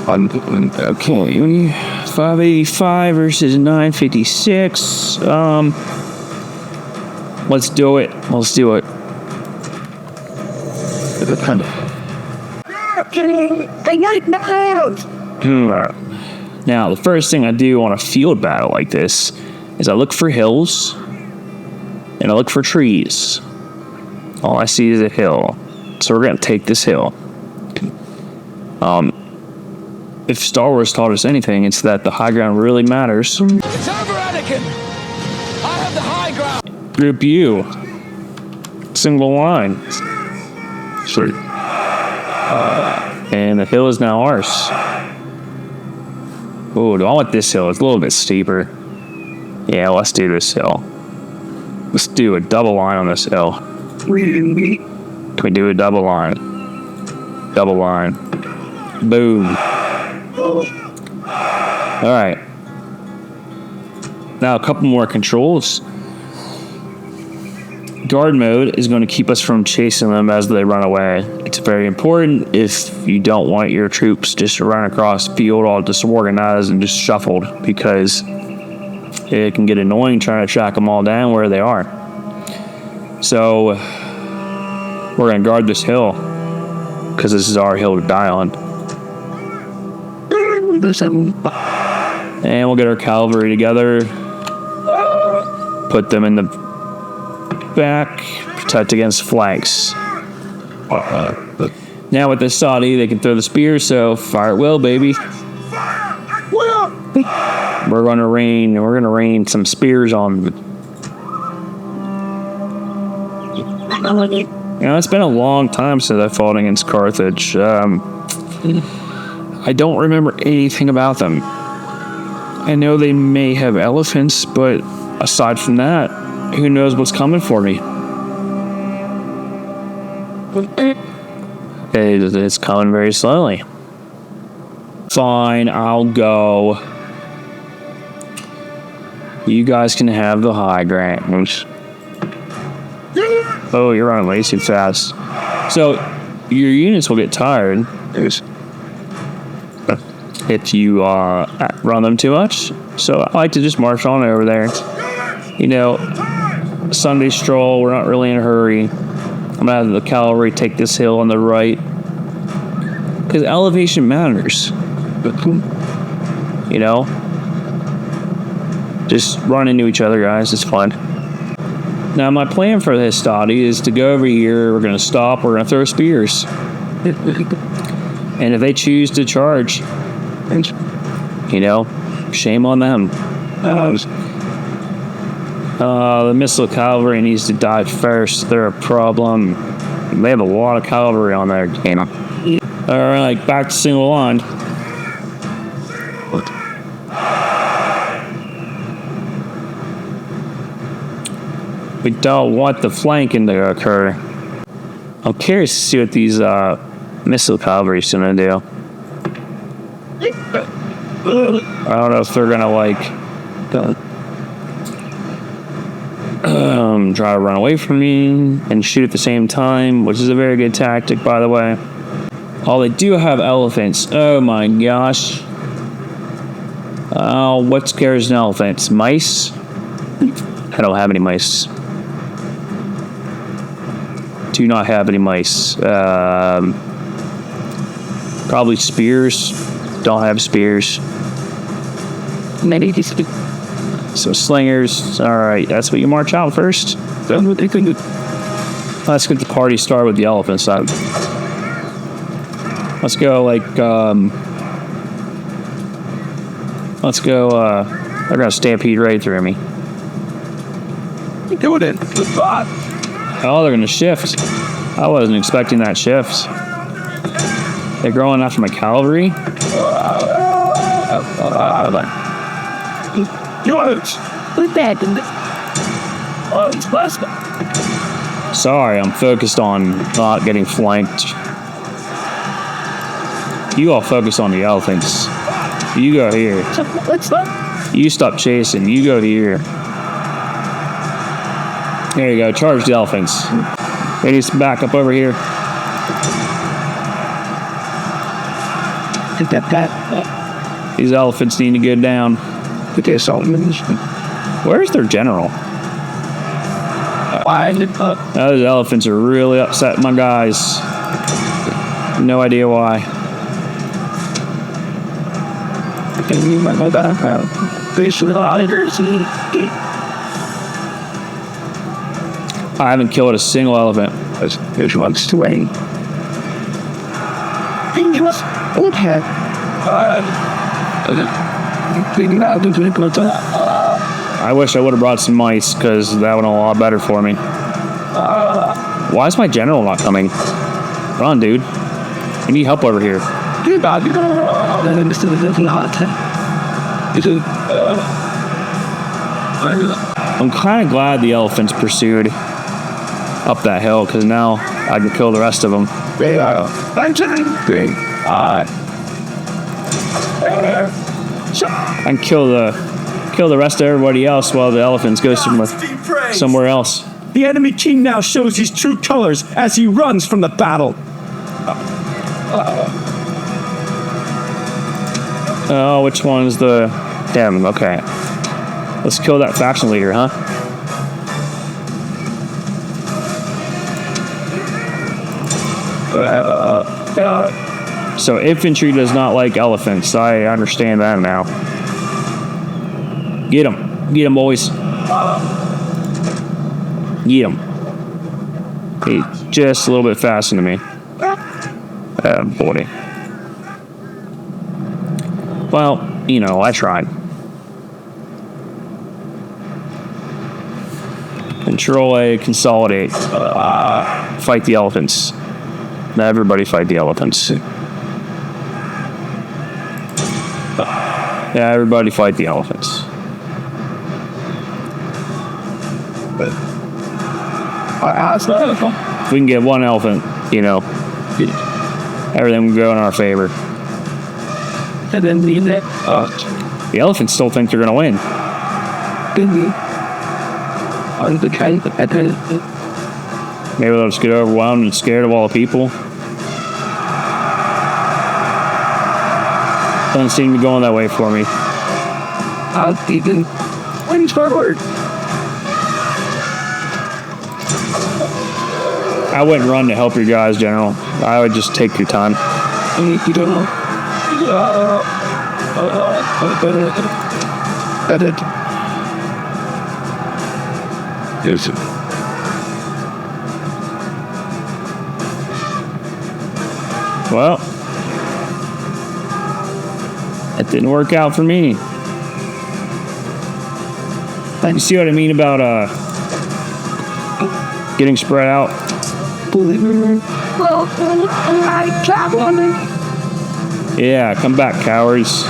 Okay, 585 versus 956. Let's do it. Let's do it. Now, the first thing I do on a field battle like this is I look for hills and I look for trees. All I see is a hill. So we're going to take this hill. If Star Wars taught us anything, it's that the high ground really matters. It's over, Anakin! I have the high ground! Group U. Single line. Sorry. And the hill is now ours. Oh, do I want this hill? It's a little bit steeper. Yeah, let's do this hill. Let's do a double line on this hill. Can we do a double line? Double line. Boom. Alright. Now a couple more controls. Guard mode is going to keep us from chasing them as they run away. It's very important if you don't want your troops just to run across the field all disorganized and just shuffled, because it can get annoying trying to track them all down where they are. So we're going to guard this hill because this is our hill to die on. And we'll get our cavalry together, put them in the back, protect against flanks. Now with this Saudi, they can throw the spears, so fire at will, baby. We're gonna rain some spears on them. You know, it's been a long time since I fought against Carthage. I don't remember anything about them. I know they may have elephants, but aside from that, who knows what's coming for me? It's coming very slowly. Fine, I'll go. You guys can have the high ground. Oh, you're running way too fast. So, your units will get tired if you run them too much. So, I like to just march on over there. You know, Sunday stroll, we're not really in a hurry. I'm going to have the cavalry take this hill on the right. Because elevation matters. You know? Just run into each other, guys. It's fun. Now, my plan for this study is to go over here. We're going to stop. We're going to throw spears. And if they choose to charge, you know, shame on them. The missile cavalry needs to die first. They're a problem. They have a lot of cavalry on their game. Alright, back to single line. We don't want the flanking to occur. I'm curious to see what these missile cavalry is gonna do. I don't know if they're gonna like try to run away from me and shoot at the same time, which is a very good tactic, by the way. Oh, they do have elephants. Oh my gosh. Oh, what scares an elephant? Mice? I don't have any mice. Do not have any mice. Probably spears. Don't have spears. So slingers. Alright, that's what you march out first. Let's get the party started with the elephants. Let's go like let's go they're gonna stampede right through me. Do it. Oh, they're gonna shift. I wasn't expecting that shift. They're growing after my cavalry. Sorry, I'm focused on not getting flanked. You all focus on the elephants. You go here. You stop chasing. You go here. There you go. Charge the elephants. They need to back up over here. These elephants need to get down. Where's their general? Those elephants are really upsetting my guys. No idea why. I haven't killed a single elephant. I wish I would have brought some mice, because that would have been a lot better for me. Why is my general not coming? Run, dude. I need help over here. I'm kind of glad the elephants pursued up that hill, because now I can kill the rest of them. I can kill the rest of everybody else while the elephants go somewhere else. The enemy king now shows his true colors as he runs from the battle. Oh, which one's the... Damn, okay. Let's kill that faction leader, huh? So infantry does not like elephants. I understand that now. Get them. Get them, boys. Get them. He's just a little bit faster than me. Boy. Well, you know, I tried. Control A, consolidate. Fight the elephants. Everybody fight the elephants. Yeah, everybody fight the elephants. If we can get one elephant, you know, everything will go in our favor. The elephants still think they're going to win. Maybe they'll just get overwhelmed and scared of all the people. Doesn't seem to be going that way for me. I wouldn't run to help your guys, General. I would just take your time. Well, that didn't work out for me. You see what I mean about getting spread out? Yeah, come back, cowards.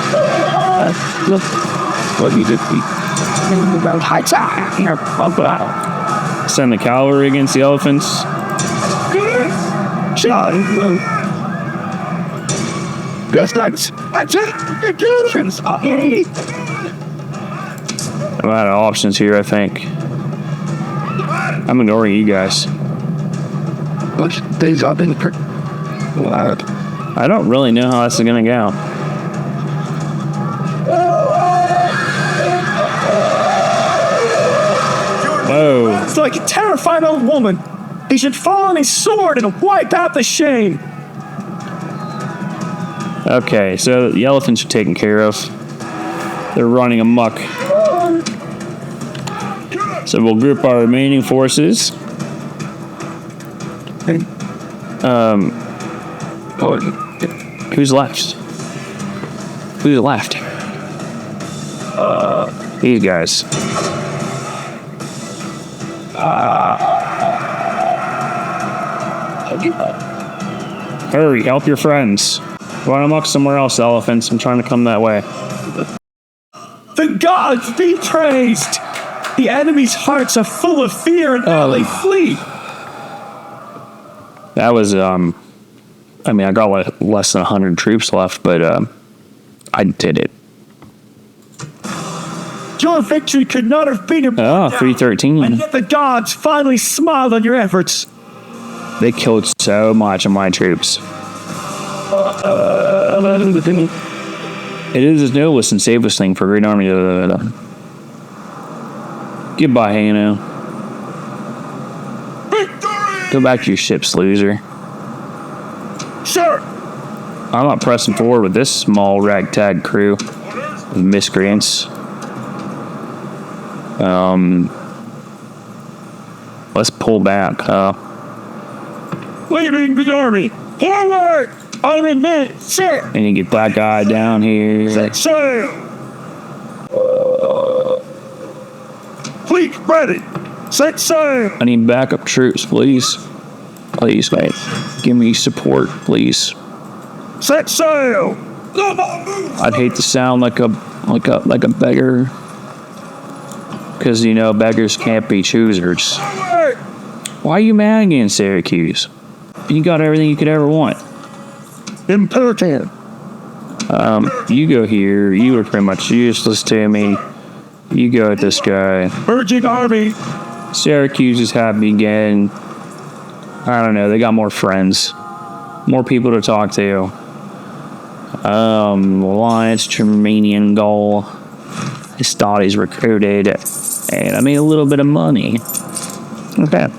Send the cavalry against the elephants. I'm out of options here, I think. I'm ignoring you guys. I don't really know how this is gonna go. Whoa. It's like a terrified old woman. He should fall on his sword and wipe out the shame. Okay, so the elephants are taken care of. They're running amok. So we'll group our remaining forces. Who's left? Who's left? These guys. Hurry, help your friends. Run amok somewhere else, elephants. I'm trying to come that way. The gods be praised! The enemy's hearts are full of fear and they flee. That was, I mean, I got less than 100 troops left, but I did it. Your victory could not have been a 313. and yet the gods finally smiled on your efforts. They killed so much of my troops. It is the noblest and safest thing for a great army. Goodbye, Hano. Go back to your ships, loser. Sir! I'm not pressing forward with this small ragtag crew of miscreants. Let's pull back. Leaving the army! Forward! I'm in mid, sir! And you get that guy down here. Sail! Fleet ready! Set sail! I need backup troops, please. Please, mate. Give me support, please. Set sail! I'd hate to sound like a beggar, because you know beggars can't be choosers. Why are you mad against Syracuse? You got everything you could ever want. Imperative. You go here. You were pretty much useless to me. You go at this guy. Urging army. Syracuse is happy again. I don't know. They got more friends, more people to talk to. Alliance Germanian goal. His thought he's recruited, and I made a little bit of money. Okay.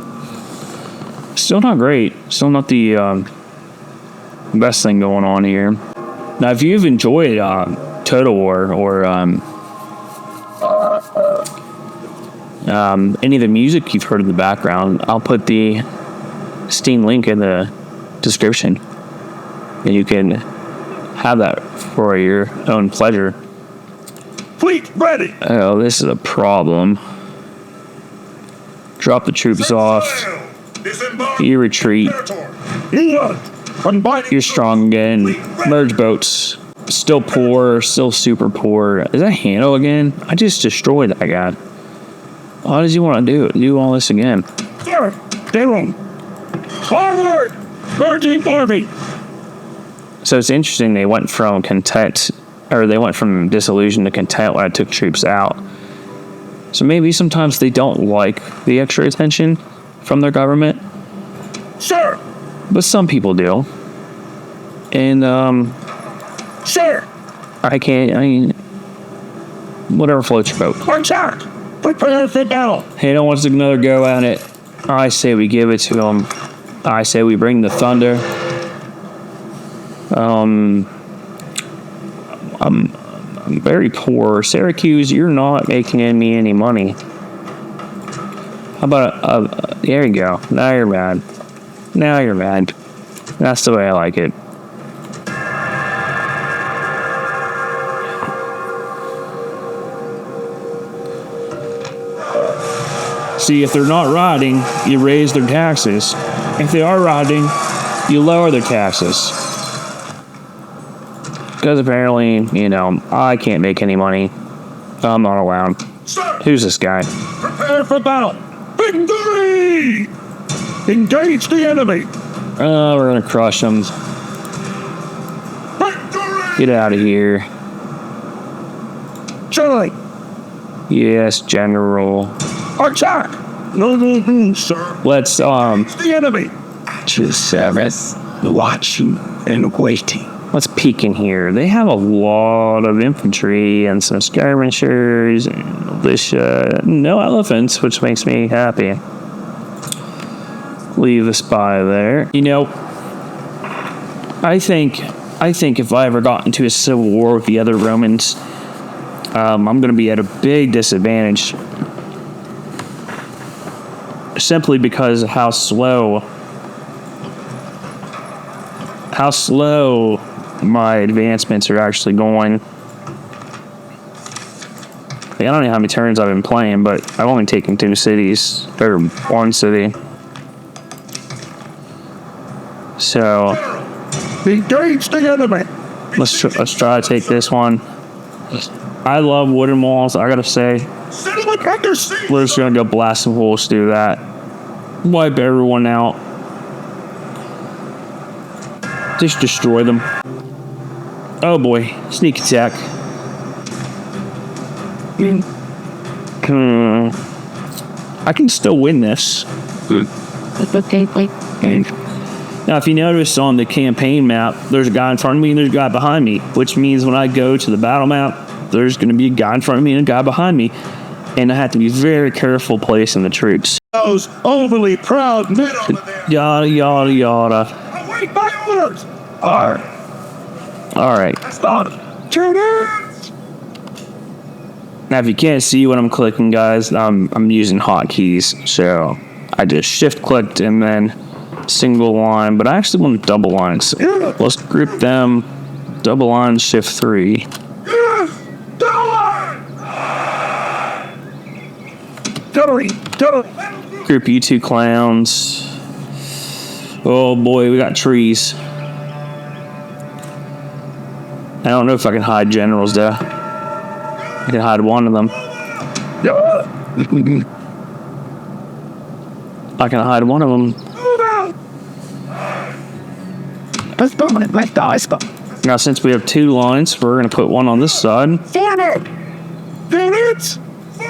Still not great. Still not the best thing going on here. Now, if you've enjoyed Total War or any of the music you've heard in the background, I'll put the Steam link in the description, and you can have that for your own pleasure. Fleet ready. Oh, this is a problem. Drop the troops off. You retreat. You're strong again. Merge boats. Still poor. Still super poor. Is that Hano again? I just destroyed that guy. Why does he want to do all this again? Sir, they won't. Forward! Urging army. So it's interesting. They went from disillusion to content when I took troops out. So maybe sometimes they don't like the extra attention from their government. Sir! But some people do. And, Sir! whatever floats your boat. Attack! Prepare for battle! Hano wants another go at it. I say we give it to him. I say we bring the thunder. I'm very poor. Syracuse, you're not making me any money. How about there you go. Now you're mad. Now you're mad. That's the way I like it. See, if they're not riding, you raise their taxes. If they are riding, you lower their taxes. Because apparently, I can't make any money. I'm not allowed. Who's this guy? Prepare for battle! Victory! Engage the enemy! We're gonna crush them. Victory! Get out of here. Charlie! Yes, General. Attack! No, sir. Let's, The enemy! Just service, watching and waiting. let's peek in here. They have a lot of infantry and some skirmishers and militia. No elephants, which makes me happy. Leave the spy there. You know, I think if I ever got into a civil war with the other Romans, I'm going to be at a big disadvantage. Simply because of how slow my advancements are actually going. I don't know how many turns I've been playing, but I've only taken 2 cities, or 1 city. So, Engage the enemy. Let's try to take this one. I love wooden walls, I gotta say. We're just gonna go blast some holes through that. Wipe everyone out. Just destroy them. Oh boy, sneak attack. I can still win this. Now, if you notice on the campaign map, there's a guy in front of me and there's a guy behind me, which means when I go to the battle map, there's going to be a guy in front of me and a guy behind me, and I have to be very careful placing the troops. Those overly proud men over there. Yada, yada, yada. Await my orders. All right. Now, if you can't see what I'm clicking, guys, I'm using hotkeys, so I just shift-clicked and then single line, but I actually want double lines. So let's group them, double line, shift 3. Totally. Group you two clowns. Oh boy, we got trees. I don't know if I can hide generals though. I can hide one of them. I can hide one of them. Now, since we have 2 lines, we're going to put one on this side. And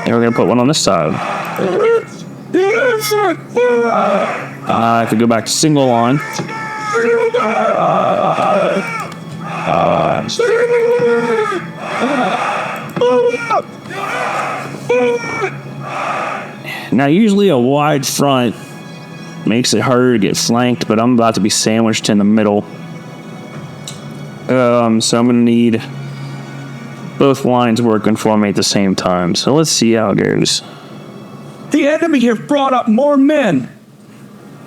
we're going to put one on this side. I have to go back to single line. Now, usually a wide front makes it harder to get flanked, but I'm about to be sandwiched in the middle. So I'm going to need both lines working for me at the same time. So let's see how it goes. The enemy have brought up more men.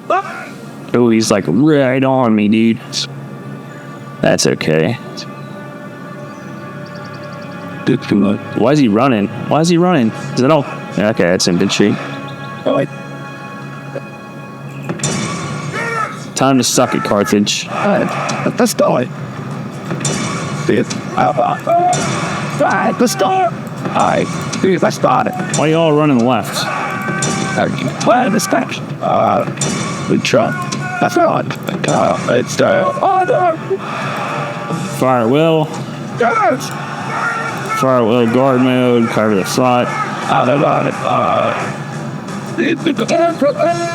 Oh, he's like right on me, dude. That's okay. Why is he running? Is it all? Okay, that's in good shape. Time to suck it, Carthage. Let's do it. Let's start. Alright, let's start it. Why y'all running left? Well, this match. We try. That's right. It's Fire at will. Yes. Fire at will, guard mode, cover the front.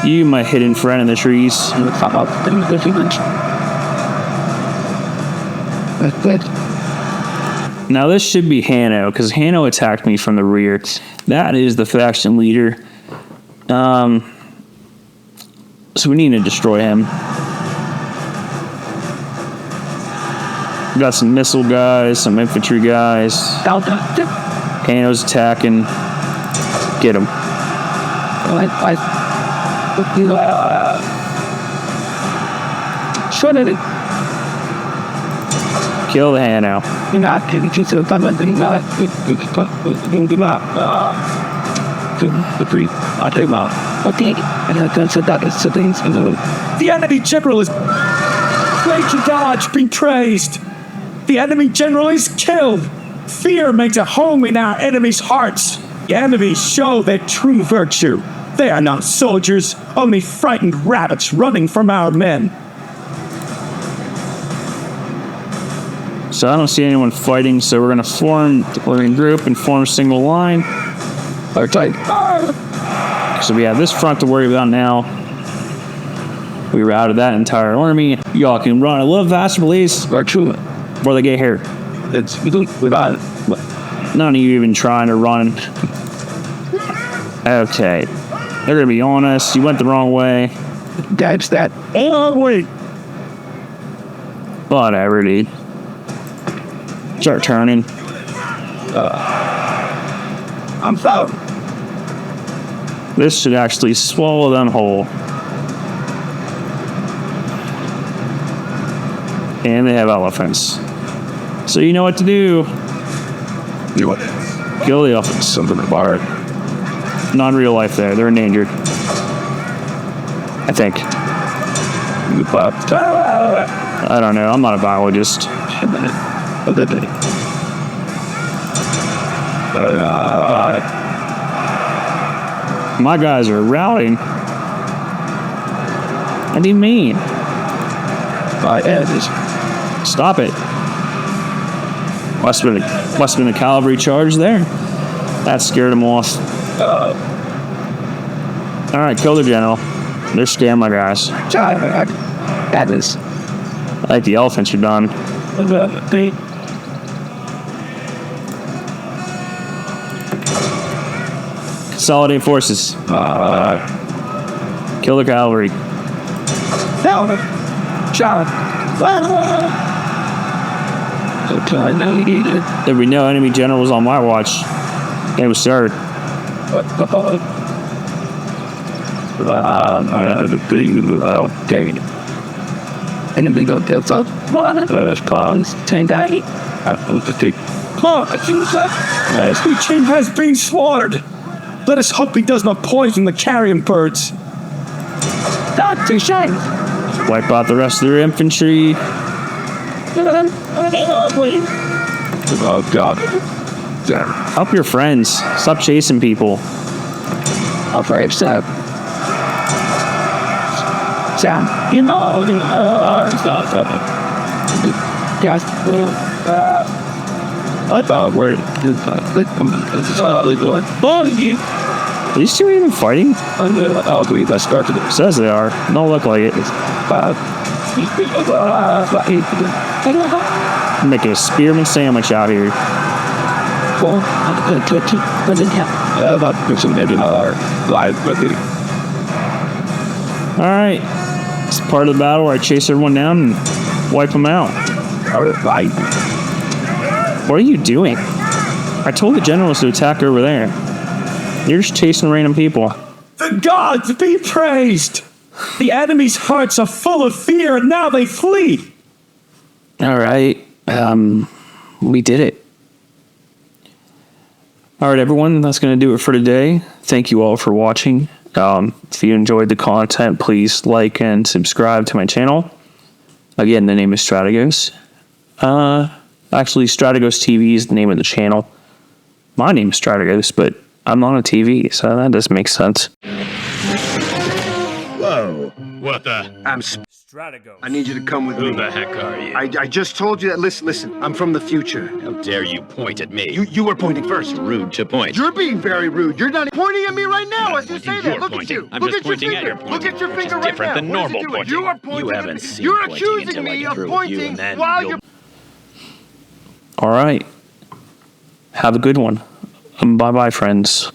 You, my hidden friend in the trees. Now this should be Hanno, because Hanno attacked me from the rear. That is the faction leader. So we need to destroy him. We got some missile guys, some infantry guys. Hanno's attacking. Get him. Kill the Hanno. The enemy general is great to dodge, being traced. The enemy general is killed. Fear makes a home in our enemies' hearts. The enemies show their true virtue. They are not soldiers, only frightened rabbits running from our men. So I don't see anyone fighting, so we're gonna group and form single line. So we have this front to worry about now. We routed that entire army. Y'all can run. I love faster police. Before they get here. None of you even trying to run. Okay. They're gonna be on us. You went the wrong way. That's that. Oh, wait. Whatever, dude. Start turning. I'm sorry. This should actually swallow them whole. And they have elephants. So you know what to do. You what? Kill the elephants. Something about it. Not in real life there. They're endangered. I think. I don't know. I'm not a biologist. My guys are routing. What do you mean? Stop it. Must have been a cavalry charge there. That scared them off. Alright, kill the general. They're scaring my guys. That is. I think the elephants are done. Consolidate forces. Kill the cavalry. There'll be no enemy generals on my watch. Game was started. Enemy got dealt up. The king has been slaughtered. Let us hope he does not poison the carrion birds. Wipe out the rest of their infantry. Oh God. Help your friends. Stop chasing people. I'll pray so. Sam, you know, yes. I thought we're These two even fighting? I'll agree. Let's start to this. Says they are. Don't look like it. Making a spearman sandwich out here. Alright. It's part of the battle where I chase everyone down and wipe them out. What are you doing? I told the generals to attack over there. You're just chasing random people. The gods be praised! The enemy's hearts are full of fear and now they flee! Alright. We did it. Alright, everyone. That's going to do it for today. Thank you all for watching. If you enjoyed the content, please like and subscribe to my channel. Again, the name is Strategos. Actually, Strategos TV is the name of the channel. My name is Strategos, but I'm on a TV, so that does make sense. Whoa. What the? I'm Strategos. I need you to come with Who me. the heck are you? I just told you that. Listen, I'm from the future. How dare you point at me? You were pointing first. Rude to point. You're being very rude. You're not pointing at me right now as you say You're that. Look pointing. at you. I'm Look just at your pointing at finger. your pointing, Look at your which finger is right different now. than What is it normal doing? pointing. You are pointing You at haven't me. seen You're pointing accusing until I me get of through with you, pointing and then while you'll- you're... Alright. Have a good one. Bye-bye, friends.